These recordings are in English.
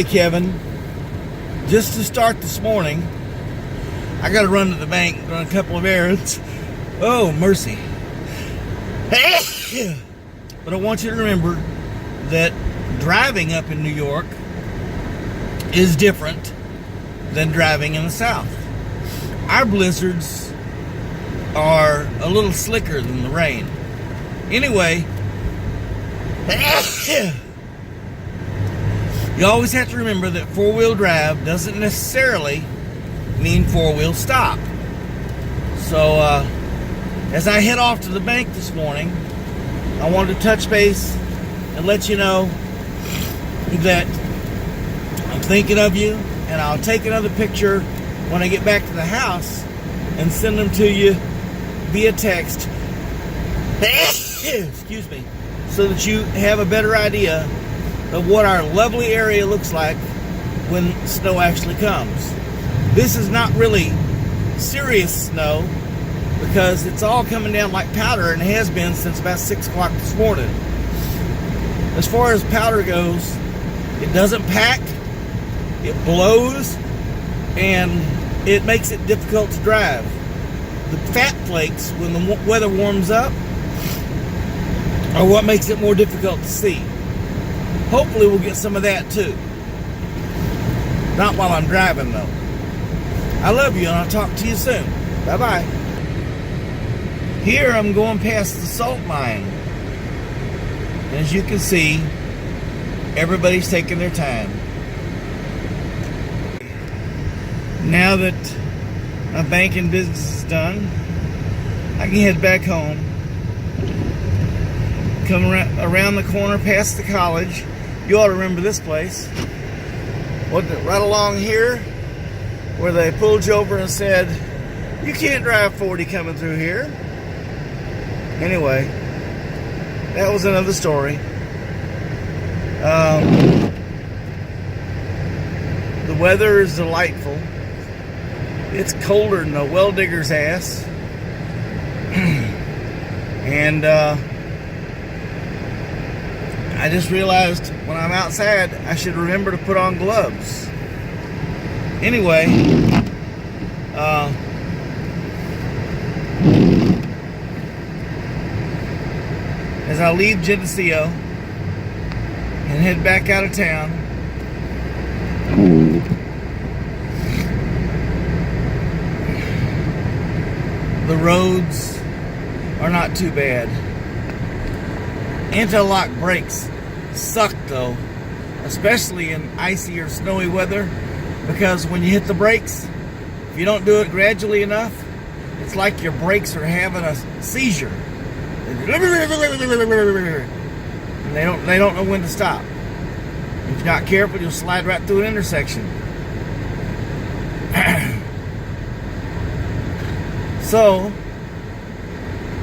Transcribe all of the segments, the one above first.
Hey Kevin, just to start this morning, I gotta run to the bank, run a couple of errands. Oh, mercy. But I want you to remember that driving up in New York is different than driving in the South. Our blizzards are a little slicker than the rain. Anyway, you always have to remember that four-wheel drive doesn't necessarily mean four-wheel stop. So, as I head off to the bank this morning, I wanted to touch base and let you know that I'm thinking of you, and I'll take another picture when I get back to the house and send them to you via text. Excuse me, so that you have a better idea of what our lovely area looks like when snow actually comes. This is not really serious snow because it's all coming down like powder, and it has been since about 6 o'clock this morning. As far as powder goes, it doesn't pack, it blows, and it makes it difficult to drive. The fat flakes, when the weather warms up, are what makes it more difficult to see. Hopefully we'll get some of that too. Not while I'm driving though. I love you, and I'll talk to you soon. Bye-bye. Here I'm going past the salt mine. As you can see, everybody's taking their time. Now that my banking business is done, I can head back home. Come around the corner past the college. You ought to remember this place. Right along here, where they pulled you over and said, you can't drive 40 coming through here. Anyway, that was another story. The weather is delightful. It's colder than a well digger's ass. And I just realized when I'm outside, I should remember to put on gloves. Anyway, as I leave Geneseo and head back out of town, the roads are not too bad. Anti-lock brakes suck though, especially in icy or snowy weather, because when you hit the brakes, if you don't do it gradually enough, it's like your brakes are having a seizure. And they don't know when to stop. If you're not careful, you'll slide right through an intersection. So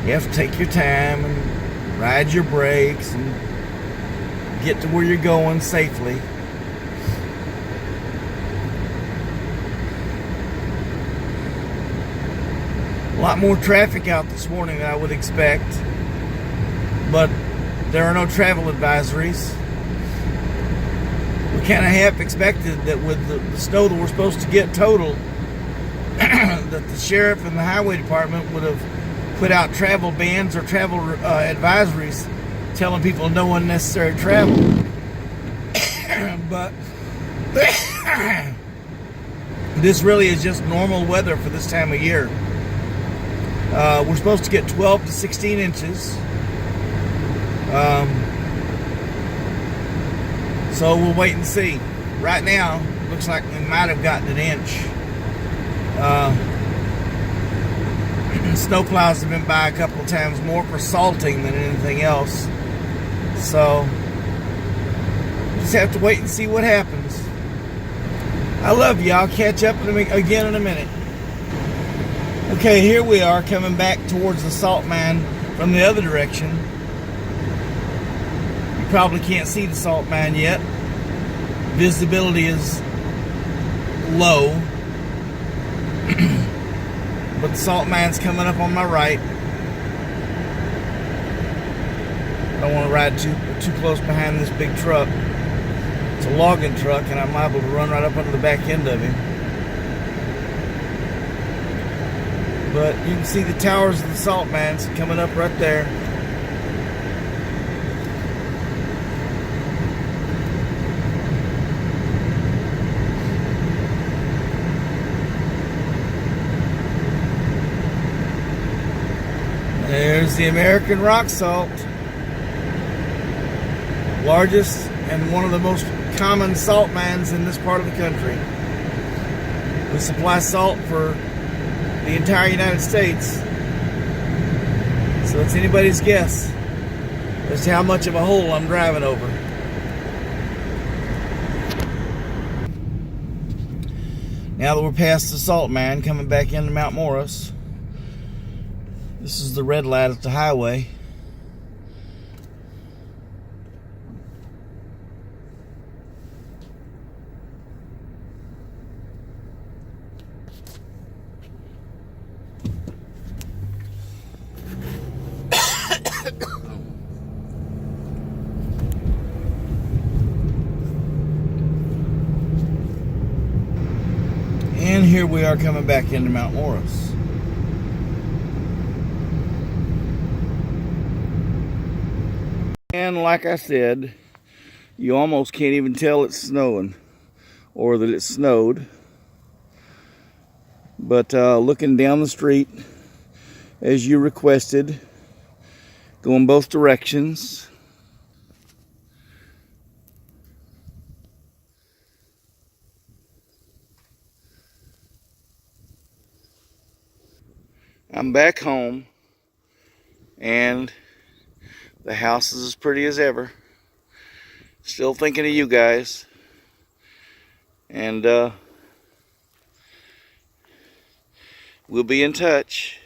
you have to take your time and ride your brakes and get to where you're going safely. A lot more traffic out this morning than I would expect, but there are no travel advisories. We kind of half expected that with the snow that we're supposed to get total, that the sheriff and the highway department would have put out travel bans or travel advisories telling people no unnecessary travel. But this really is just normal weather for this time of year. We're supposed to get 12 to 16 inches. So we'll wait and see. Right now, looks like we might have gotten an inch. Snowplows have been by a couple of times more for salting than anything else. So, just have to wait and see what happens. I love you. I'll catch up again in a minute. Okay, here we are coming back towards the salt mine from the other direction. You probably can't see the salt mine yet. Visibility is low. But the salt mine's coming up on my right. I don't want to ride too close behind this big truck. It's a logging truck, and I'm liable to run right up under the back end of him. But you can see the towers of the salt mines coming up right there. There's the American rock salt, largest and one of the most common salt mines in this part of the country. We supply salt for the entire United States, so it's anybody's guess as to how much of a hole I'm driving over. Now that we're past the salt mine, coming back into Mount Morris, this is the red light at the highway. And here we are coming back into Mount Morris. And like I said, you almost can't even tell it's snowing or that it snowed. But looking down the street, as you requested, going both directions. I'm back home, and the house is as pretty as ever. Still thinking of you guys. And we'll be in touch.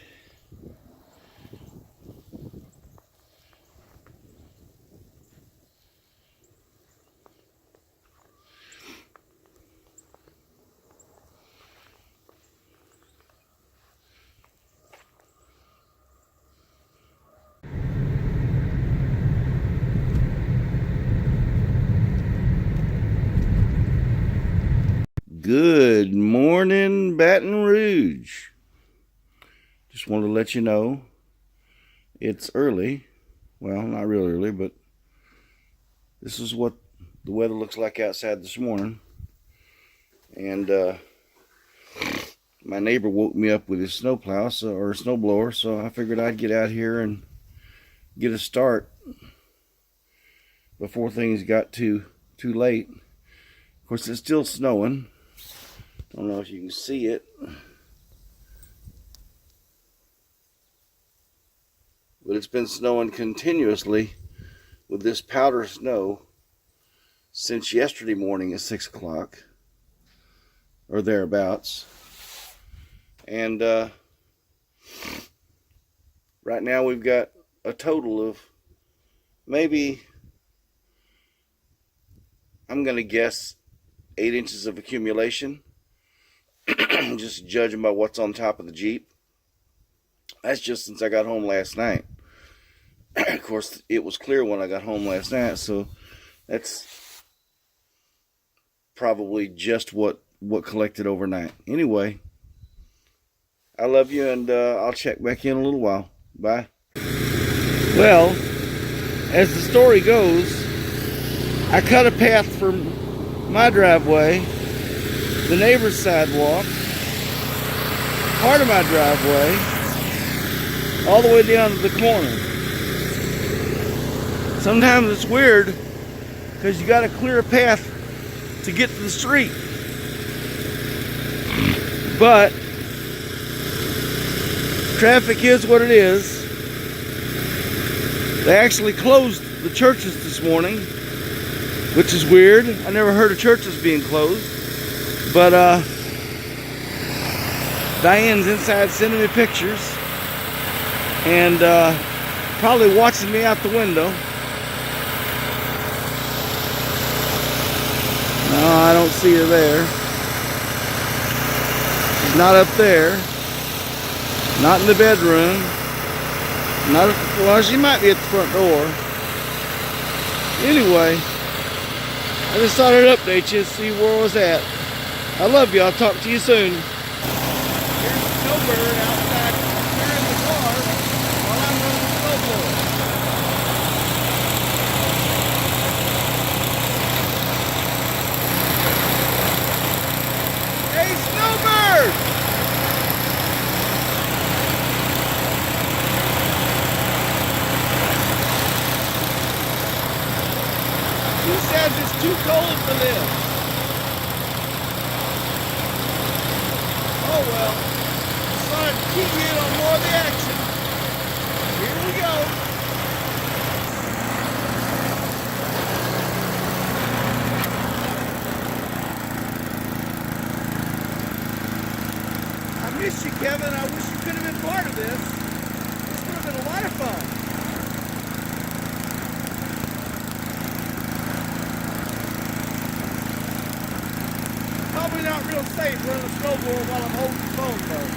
Good morning, Baton Rouge. Just wanted to let you know it's early. Well, not real early, but this is what the weather looks like outside this morning. And my neighbor woke me up with his snowplow or snowblower, so I figured I'd get out here and get a start before things got too late. Of course, it's still snowing. I don't know if you can see it, but it's been snowing continuously with this powder snow since yesterday morning at 6 o'clock or thereabouts. And right now we've got a total of maybe, I'm going to guess, 8 inches of accumulation. Just judging by what's on top of the Jeep. That's just since I got home last night. Of course, it was clear when I got home last night, so that's probably just what collected overnight. Anyway, I love you, and I'll check back in a little while. Bye. Well, as the story goes, I cut a path from my driveway, the neighbor's sidewalk, part of my driveway, all the way down to the corner. Sometimes it's weird because you got to clear a path to get to the street. But traffic is what it is. They actually closed the churches this morning, which is weird. I never heard of churches being closed. But Diane's inside sending me pictures and probably watching me out the window. No, I don't see her there. She's not up there. Not in the bedroom. Well, she might be at the front door. Anyway, I just thought I'd update you, see where I was at. I love you. I'll talk to you soon. Here's the snowbird outside clearing the car while I'm running the snowblower. Hey, snowbird! He says it's too cold to live. Oh well, just wanted to keep you in on more of the action. Here we go. I miss you, Kevin. I wish you could have been part of this. This would have been a lot of fun. Probably not real safe running a snowboard while I'm holding the phone though.